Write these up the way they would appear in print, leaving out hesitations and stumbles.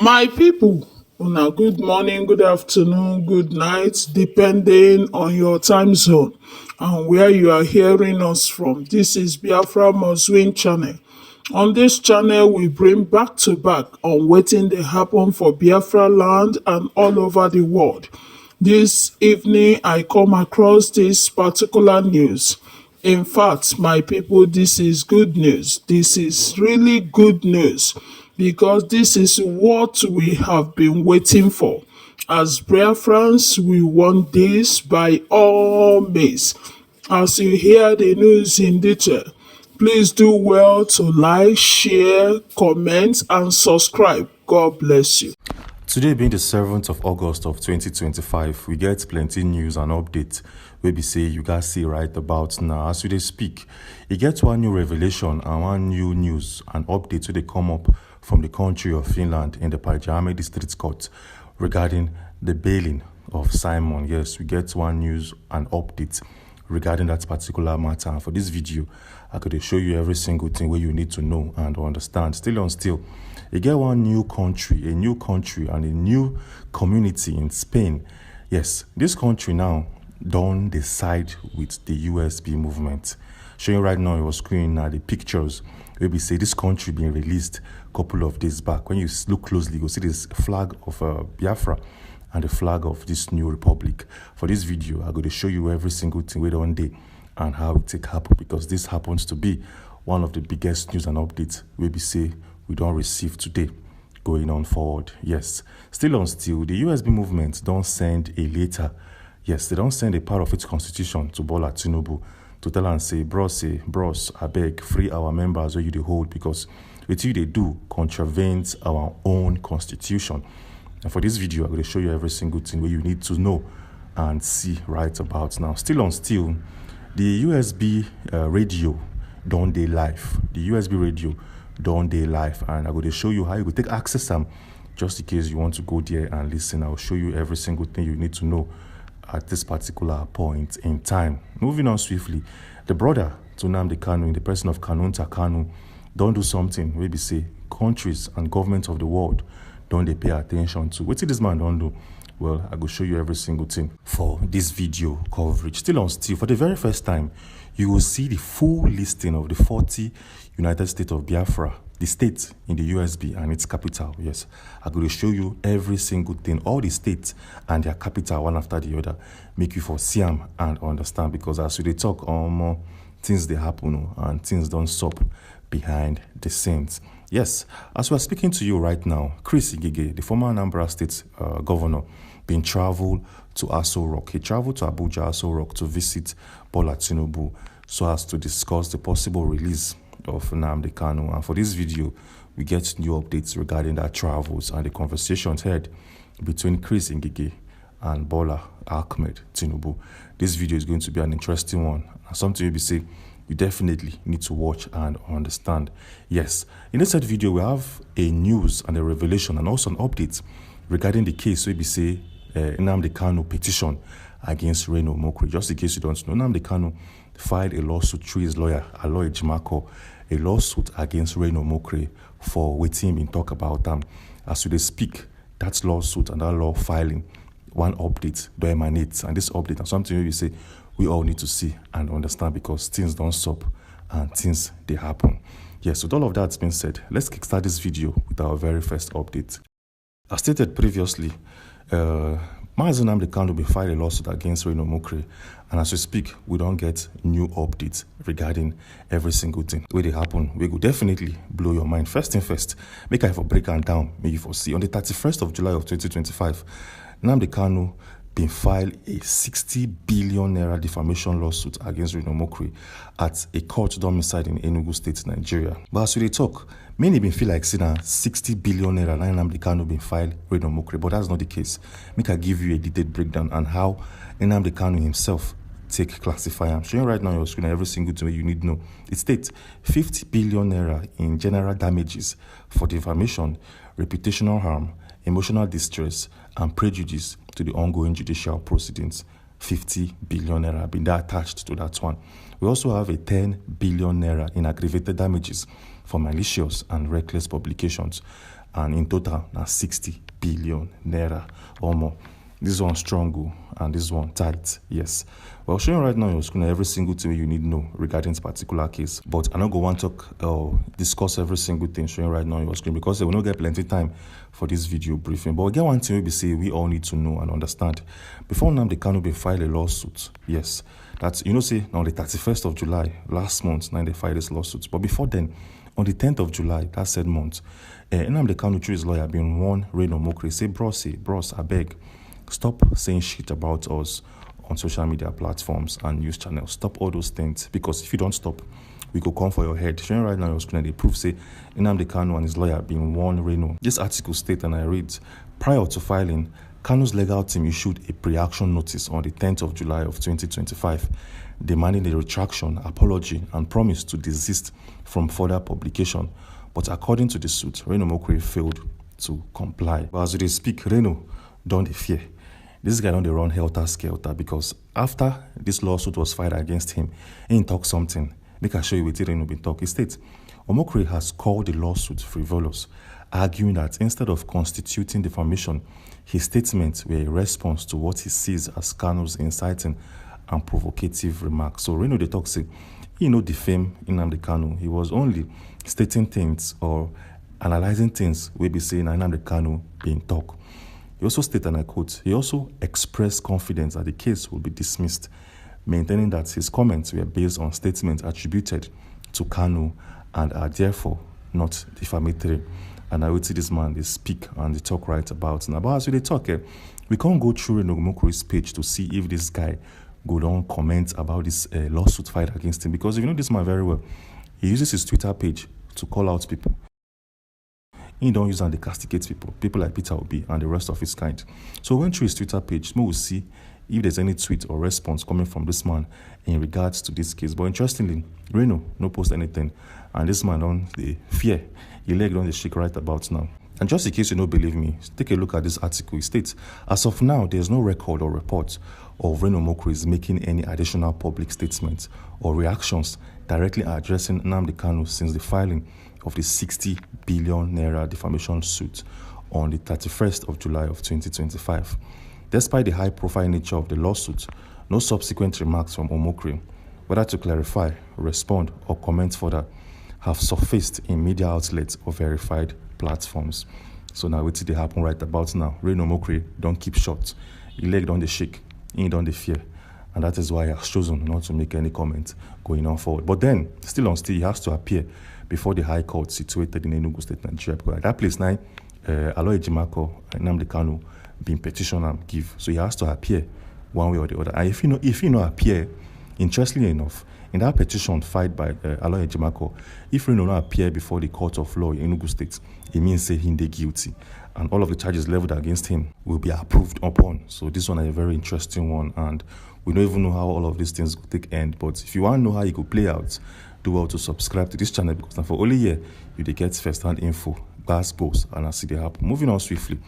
My people, una good morning, good afternoon, good night, depending on your time zone and where you are hearing us from. This is Biafra Must Win channel. On this channel, we bring back to back on wetin dey happen for Biafra land and all over the world. This evening, I come across this particular news. In fact, my people, this is good news. This is really good news because this is what we have been waiting for. As Biafrans, we want this by all means. As you hear the news in detail, please do well to like, share, comment, and subscribe. God bless you. Today being the 7th of August of 2025, we get plenty news and updates wey be say you guys see right about now. As we dey speak, e get one new revelation and one new news and update wey dey come up from the country of Finland in the Parjame District Court regarding the bailing of Simon. Yes, we get one news and update regarding that particular matter. And for this video, I could show you every single thing where you need to know and understand. Still on still, you get one new country and a new community in Spain. Yes, this country now don't decide with the USB movement. Showing right now on your screen now the pictures where we say this country being released a couple of days back. When you look closely, you'll see this flag of Biafra and the flag of this new republic. For this video, I'm going to show you every single thing we don't do and how it take happen, because this happens to be one of the biggest news and updates we say we don't receive today going on forward. Yes, still on still, the USB movement don't send a letter. Yes, they don't send a part of its constitution to Bola Tinubu to tell and say, bros, I beg, free our members where you they hold, because what you they do contravenes our own constitution. And for this video, I'm going to show you every single thing where you need to know and see right about now. Still on still, the USB radio don't dey live. The USB radio don't dey live, and I'm going to show you how you could take access them just in case you want to go there and listen. I'll show you every single thing you need to know at this particular point in time. Moving on swiftly, the brother to Nnamdi Kanu in the person of Kanunta Kanu don't do something maybe say countries and governments of the world don't they pay attention to. What did this man don't do? Well, I will show you every single thing for this video coverage. Still on still, for the very first time, you will see the full listing of the 40 United States of Biafra, the states in the USB and its capital. Yes, I'm going to show you every single thing, all the states and their capital one after the other, make you for see them and understand, because as we talk more things they happen and things don't stop behind the scenes. Yes, as we're speaking to you right now, Chris Igige, the former Anambra State governor, been traveled to Aso Rock. He traveled to Abuja, Aso Rock, to visit Bola Tinubu so as to discuss the possible release of Nnamdi Kanu. And for this video, we get new updates regarding that travels and the conversations had between Chris Igige and Bola Ahmed Tinubu. This video is going to be an interesting one, and something you'll be saying you definitely need to watch and understand. Yes, in this video, we have a news and a revelation and also an update regarding the case where we say Nnamdi Kanu petition against Reno Mokri. Just in case you don't know, Nnamdi Kanu filed a lawsuit through his lawyer, Aloy Jimako, a lawsuit against Reno Mokri for waiting in talk about them. As we speak, that lawsuit and that law filing, one update do emanates, and this update and something where we say we all need to see and understand, because things don't stop and things they happen. Yes, with all of that being said, let's kickstart this video with our very first update. As stated previously, Mazi Nnamdi Kanu will filed a lawsuit against Reno Mokri, and as we speak, we don't get new updates regarding every single thing where they happen. We will definitely blow your mind. First thing first, make I for break and down, make you for see. On the 31st of July of 2025, Nnamdi Kanu been filed a 60 billion naira defamation lawsuit against Reno Mokri at a court domiciled in Enugu State, Nigeria. But as we talk, many been feel like saying 60 billion naira Nnamdi Kanu been filed Reno Mokri, but that's not the case. Make I give you a detailed breakdown on how Nnamdi Kanu himself take classify. I'm showing right now on your screen every single thing you need to know. It states 50 billion naira in general damages for defamation, reputational harm, emotional distress, and prejudice to the ongoing judicial proceedings. 50 billion naira been attached to that one. We also have a 10 billion naira in aggravated damages for malicious and reckless publications. and in total na 60 billion naira or more. This one strong and this one tight, yes. Well, showing right now on your screen every single thing you need to know regarding this particular case, but I don't go want to talk discuss every single thing showing right now on your screen because we will not get plenty time for this video briefing. But get one thing we say we all need to know and understand. Before Nnamdi Kanu be file a lawsuit, yes, that's say on the 31st of July last month, now they filed this lawsuit. But before then, on the 10th of July, that said month, Nnamdi Kanu through his lawyer been warn Reno Mokri, say bros, I beg, stop saying shit about us on social media platforms and news channels. Stop all those things, because if you don't stop, we could come for your head. Showing right now on your screen, they prove say Nnamdi Kanu and his lawyer been warned Reno. This article states, and I read, prior to filing, Kanu's legal team issued a pre-action notice on the 10th of July of 2025, demanding a retraction, apology, and promise to desist from further publication. But according to the suit, Reno Mokri failed to comply. But as they speak, Reno don't fear. This guy don't run helter-skelter, because after this lawsuit was filed against him, he talk something. Make I show you what Reno been talk. He states, Omokri has called the lawsuit frivolous, arguing that instead of constituting defamation, his statements were a response to what he sees as Kanu's inciting and provocative remarks. So Reno the talk say, he no defame Nnamdi Kanu. He was only stating things or analyzing things we be saying Nnamdi Kanu being talk. He also stated, and I quote, he also expressed confidence that the case will be dismissed, maintaining that his comments were based on statements attributed to Kanu and are therefore not defamatory. And I would see this man, they speak and they talk right about. Now, but as they talk, we can't go through Reno Mokri's page to see if this guy go down comment about this lawsuit filed against him. Because if you know this man very well, he uses his Twitter page to call out people. He don't use and they castigate people like Peter Obi and the rest of his kind. So we went through his Twitter page, we will see if there's any tweet or response coming from this man in regards to this case. But interestingly, Reno no post anything, and this man on the fear, he leg on the shake right about now. And just in case you don't believe me, take a look at this article. It states, as of now, there's no record or report of Reno Mokri making any additional public statements or reactions directly addressing Nnamdi Kanu since the filing of the 60 billion naira defamation suit on the 31st of July of 2025. Despite the high-profile nature of the lawsuit, no subsequent remarks from Omokri, whether to clarify, respond, or comment further, have surfaced in media outlets or verified platforms. So now what did they happen right about now? Reno Mokri don't keep short. He leg don't the shake, he don't the fear. And that is why he has chosen not to make any comment going on forward. But then, still, he has to appear before the High Court situated in Enugu State, Nigeria. Because at that place now, Aloy Ejimako and Nnamdi Kanu being petitioned and give. So he has to appear one way or the other. And if he not appear, interestingly enough, in that petition filed by Aloy Ejimako, if he not appear before the court of law in Enugu State, it means say he's guilty. And all of the charges leveled against him will be approved upon. So this one is a very interesting one. And we don't even know how all of these things will take end. But if you want to know how it could play out, do well to subscribe to this channel, because now for only here, you get first-hand info, goals, and I see they happen. Moving on swiftly.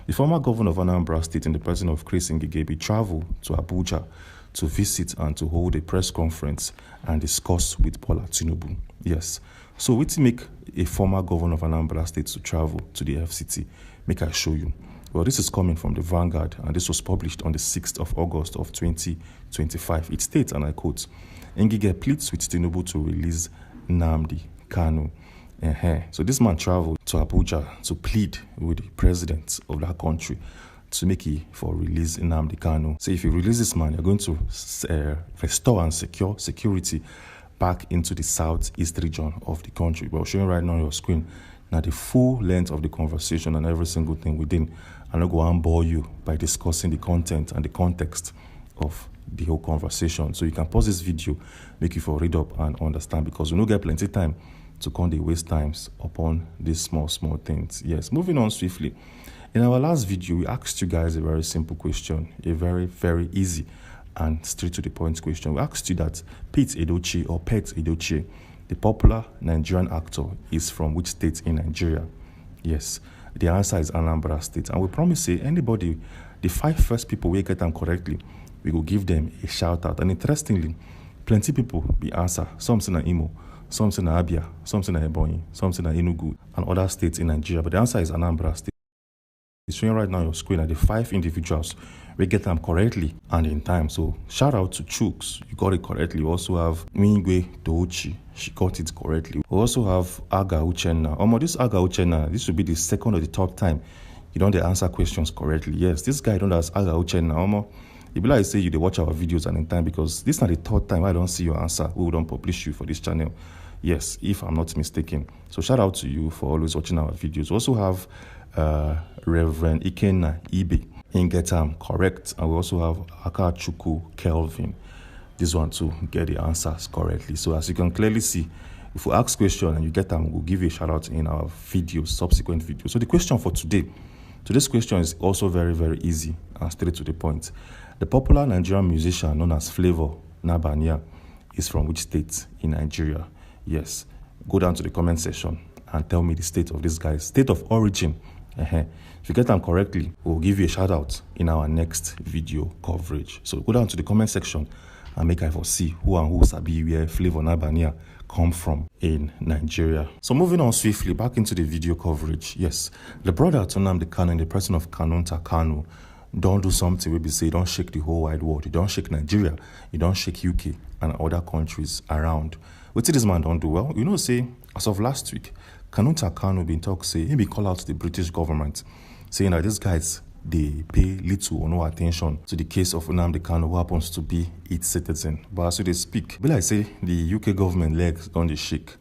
The former governor of Anambra State in the person of Chris Ngigebe traveled to Abuja to visit and to hold a press conference and discuss with Bola Tinubu. Yes. So what make a former governor of Anambra State to travel to the FCT? Make I show you. Well, this is coming from the Vanguard, and this was published on the 6th of August of 2025. It states, and I quote, Ngige pleads with Tinubu to release Nnamdi Kanu. So this man traveled to Abuja to plead with the president of that country to make it for release Nnamdi Kanu. So if you release this man, you're going to restore and secure security back into the southeast region of the country. Well, showing right now on your screen, now the full length of the conversation and every single thing within. I'm not going to bore you by discussing the content and the context of the whole conversation. So you can pause this video, make you for read up and understand, because we don't get plenty time to come dey waste times upon these small things. Yes, moving on swiftly. In our last video, we asked you guys a very simple question, a very easy and straight to the point question. We asked you that Pete Edochie, the popular Nigerian actor, is from which state in Nigeria? Yes, the answer is Anambra State. And we promise say anybody, the 5 first people we get them correctly, we will give them a shout out. And interestingly, plenty people be answer. Some say na Imo, some say na Abia, some say na Ebonyi, some say na Enugu, and other states in Nigeria. But the answer is Anambra State. It's showing right now on your screen are the 5 individuals we get them correctly and in time. So shout out to Chooks, you got it correctly. We also have Mingwe Touchi, she got it correctly. We also have Aga Uchenna. This Aga Uchenna, this should be the second or the third time you don't answer questions correctly. Yes, this guy don't ask Aga Uchenna. It be like say you they watch our videos and in time, because this is not the third time I don't see your answer. We don't publish you for this channel. Yes, if I'm not mistaken. So shout out to you for always watching our videos. We also have Reverend Ikenna Ibe in Getam correct, and we also have Akachuku Kelvin. This one too get the answers correctly. So as you can clearly see, if we ask question and you get them, we'll give you a shout out in our videos, subsequent videos. So the question for today's question is also very, very easy and straight to the point. The popular Nigerian musician known as Flavor Nabania is from which state in Nigeria? Yes, go down to the comment section and tell me the state of this guy's state of origin. If you get them correctly, we'll give you a shout out in our next video coverage. So go down to the comment section and make I foresee who and who sabi where Flavor Nabania come from in Nigeria. So moving on swiftly back into the video coverage. Yes, the brother Nnamdi Kanu in the person of Kanunta Kanu don't do something where we say don't shake the whole wide world. You don't shake Nigeria, you don't shake UK and other countries around. What this man don't do well? You know, say as of last week, Kanunta Kanu been talk say he be call out to the British government, saying that these guys they pay little or no attention to the case of Nnamdi Kanu, who happens to be its citizen. But as they speak, be like say the UK government legs don't they shake,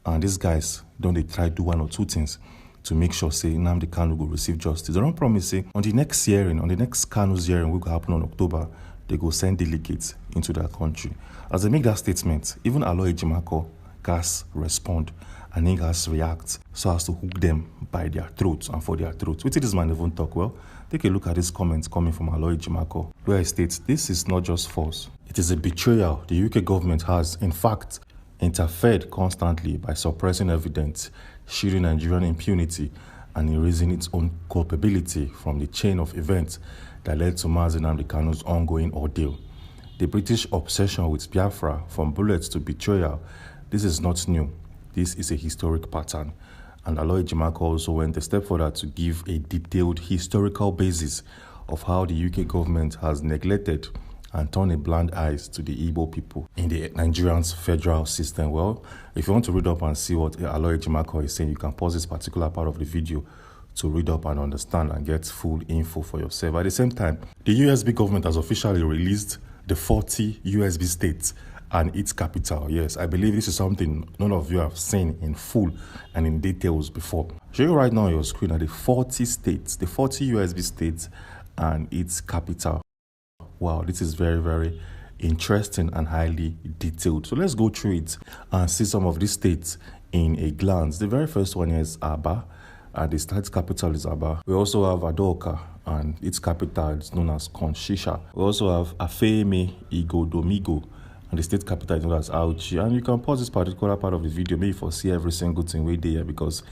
and these guys don't they try do one or two things to make sure say Nnamdi Kanu will receive justice. They don't promise say on the next hearing, on the next Kanu's hearing, which will happen on October, they go send delegates into their country. As they make that statement, even Aloy Jimako gas respond and he gas react so as to hook them by their throats and for their throats. What did this man even talk? Well, take a look at this comment coming from Aloy Jimako, where he states, "This is not just false. It is a betrayal the UK government has, in fact, interfered constantly by suppressing evidence, shielding Nigerian impunity, and erasing its own culpability from the chain of events that led to Mazi Nnamdi Kanu's ongoing ordeal. The British obsession with Biafra, from bullets to betrayal, this is not new. This is a historic pattern." And Aloy Jimako also went a step further to give a detailed historical basis of how the UK government has neglected and turned a blind eyes to the Igbo people in the Nigerian's federal system. Well, if you want to read up and see what Aloy Jimako is saying, you can pause this particular part of the video to read up and understand and get full info for yourself. At the same time, the USB government has officially released the 40 USB states and its capital. Yes, I believe this is something none of you have seen in full and in details before. Show you right now on your screen are the 40 states, the 40 USB states and its capital. Wow, this is very, very interesting and highly detailed. So let's go through it and see some of these states in a glance. The very first one is Aba, and the state capital is Aba. We also have Adoka, and its capital is known as Konshisha. We also have Afeme Igodomigo, and the state capital is known as Auchi. And you can pause this particular part of the video, maybe for see every single thing we did here, because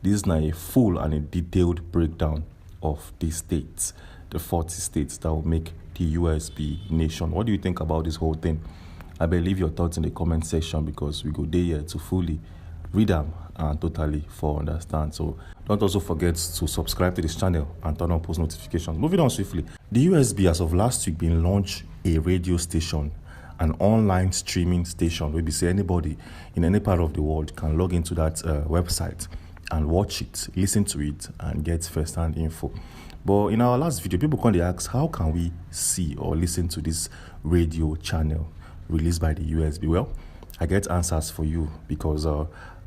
this is now a full and a detailed breakdown of these states, the 40 states that will make the USB nation. What do you think about this whole thing? I believe your thoughts in the comment section, because we go there here to fully read them and totally for understand. So don't also forget to subscribe to this channel and turn on post notifications. Moving on swiftly, the USB as of last week been launched a radio station, an online streaming station where we say anybody in any part of the world can log into that website and watch it, listen to it, and get first-hand info. But in our last video, people can ask, how can we see or listen to this radio channel released by the USB? Well, I get answers for you, because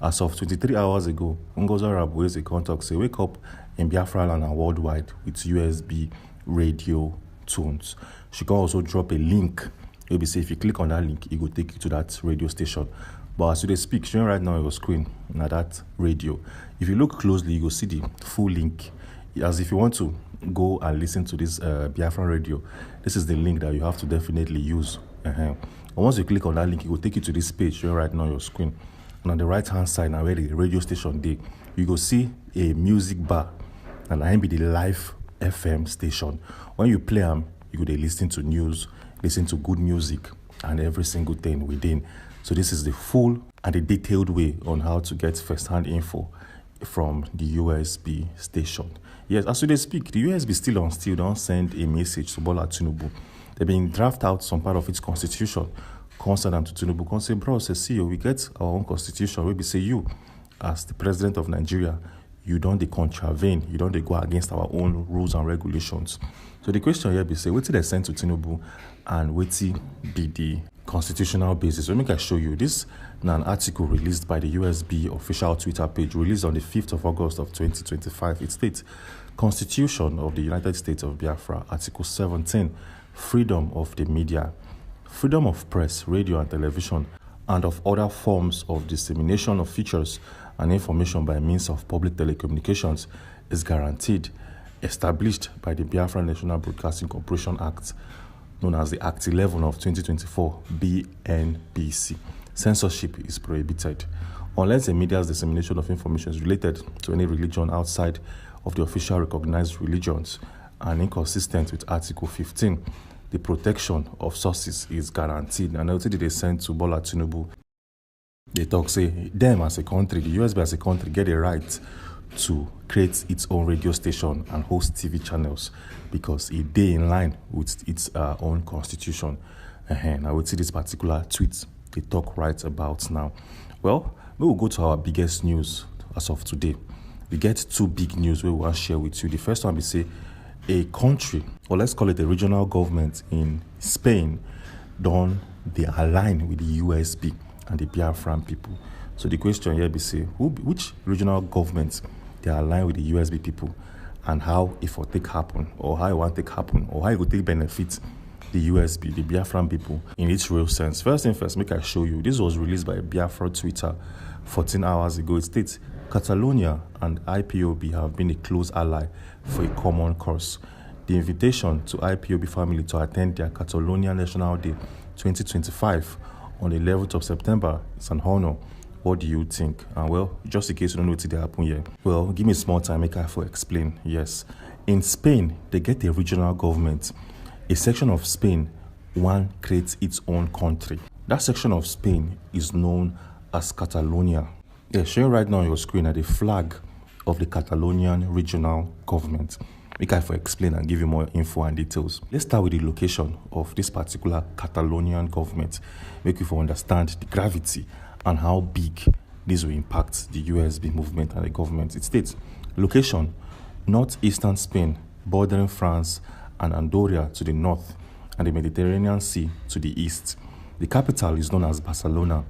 as of 23 hours ago, Ngozi Rabueze contact say wake up in Biafra land and worldwide with USB radio tunes. She can also drop a link. You'll be say if you click on that link, it will take you to that radio station. But as they speak, showing right now on your screen, now that radio. If you look closely, you will see the full link. As if you want to go and listen to this Biafran radio, this is the link that you have to definitely use. And once you click on that link, it will take you to this page showing right now on your screen. And on the right hand side, now where the radio station day, you go see a music bar, and I be the live FM station. When you play them, you go listen to news, listen to good music, and every single thing within So this is the full and the detailed way on how to get first-hand info from the USB station. Yes, as they speak, the USB still don't send a message to Bola Tinubu. They've been draft out some part of its constitution, concern them to Tinubu, can say, bro, say, see, we get our own constitution, we be say you, as the president of Nigeria, you don't dey contravene, you don't dey go against our own rules and regulations. So the question here be say, what did they send to Tinubu and what be the constitutional basis? So make I show you. This now an article released by the USB official Twitter page, released on the 5th of August of 2025. It states, Constitution of the United States of Biafra, Article 17, freedom of the media, freedom of press, radio and television, and of other forms of dissemination of features and information by means of public telecommunications is guaranteed, established by the Biafra National Broadcasting Corporation Act, known as the Act 11 of 2024, BNBC. Censorship is prohibited. Unless the media's dissemination of information is related to any religion outside of the official recognized religions and inconsistent with Article 15, the protection of sources is guaranteed. And also they send to Bola Tinubu. They talk, say, them as a country, the USB as a country, get a right to create its own radio station and host TV channels because it day in line with its own constitution. And I would see this particular tweet they talk right about now. Well, we will go to our biggest news as of today. We get two big news we will share with you. The first one, we say a country, or let's call it a regional government in Spain, they align with the USB and the Biafran people. So the question here be say, which regional governments they align with the USB people, and how if it take happen, or how it want take happen, or how it will take benefit the USB, the Biafran people in its real sense. First thing first, make I show you. This was released by Biafra Twitter 14 hours ago. It states, Catalonia and IPOB have been a close ally for a common cause. The invitation to IPOB family to attend their Catalonia National Day 2025 on the 11th of September is an honor. What do you think? And well, just in case you don't know what did happen here. Well, give me a small time, make I for explain. Yes. In Spain, they get a regional government. A section of Spain, one creates its own country. That section of Spain is known as Catalonia. Yeah, showing right now on your screen are the flag of the Catalonian regional government. Make I for explain and give you more info and details. Let's start with the location of this particular Catalonian government. Make you for understand the gravity and how big this will impact the USB movement and the government. It states, location, northeastern Spain, bordering France and Andorra to the north, and the Mediterranean Sea to the east. The capital is known as Barcelona,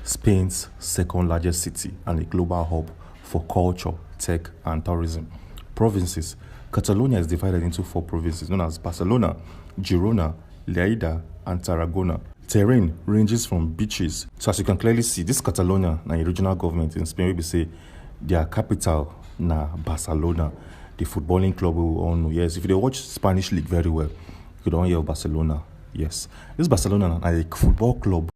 Spain's second largest city and a global hub for culture, tech, and tourism. Provinces. Catalonia is divided into 4 provinces known as Barcelona, Girona, Lleida, and Tarragona. Terrain ranges from beaches. So as you can clearly see, this Catalonia, a regional government in Spain, we say their capital na Barcelona. The footballing club we all know. Yes, if you watch Spanish league very well, you don't hear of Barcelona. Yes, this Barcelona is a football club